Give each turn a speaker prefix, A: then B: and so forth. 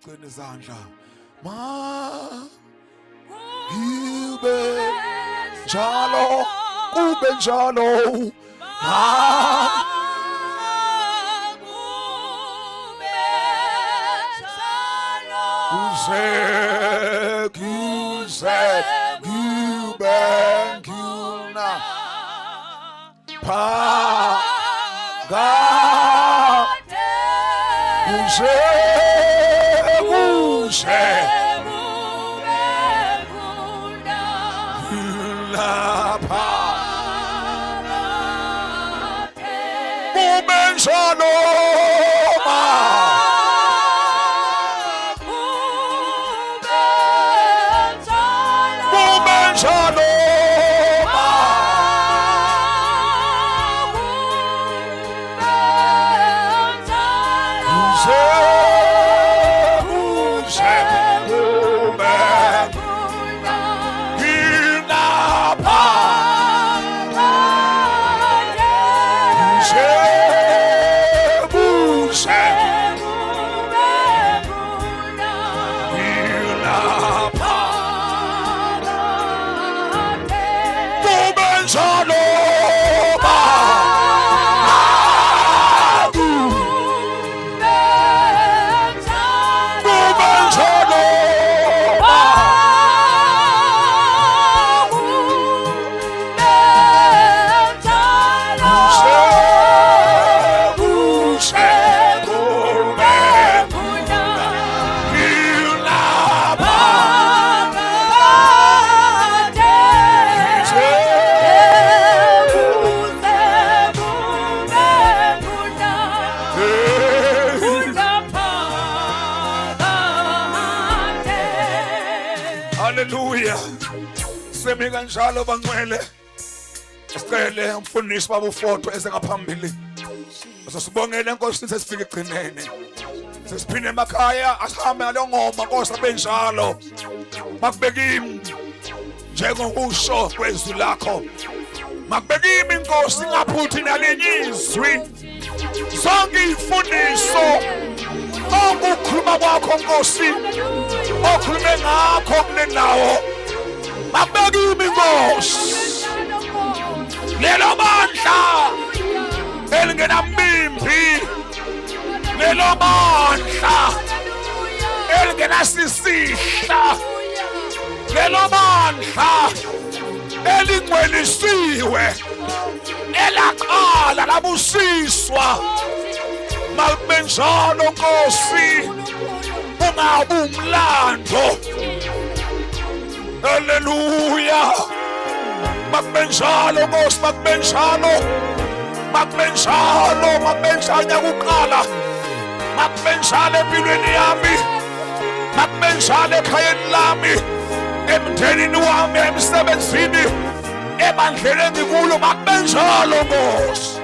A: Gcina izandla. Kube njalo, kube njalo. Kuze kube nguna phakade. Kuze hallelujah. Semi kanjalo bangcwele. Sicele umfundisi baba ufoto esengaphambili. Sasibongela Nkosi sesifika egcineni. Sesiphinde emakhaya asihambe ngalo ngoma Nkosi abenjalo. Makubekimi njengokusho kwezwi lakho. Makubekimi Nkosi ngaphuthi nalenyizwi. Sonke imfundiso okukhuluma kwakho Nkosi. Okhulume ngakho kunenawo. Makubekimi Nkosi. Lelo bandla elingenambimbi, lelo bandla elingenasisihla, lelo bandla elingcwelisiwe, elaqala labusiswa. Makube njalo Nkosi, ungabi umlando. Haleluya. Makube njalo Nkosi, makube njalo. Makube njalo, makube njalo nyakuqala. Makube njalo empilweni yami. Makube njalo ekhayeni lami. Emndenini wami, emsebenzini, ebandleni engikulo. Makube njalo Nkosi.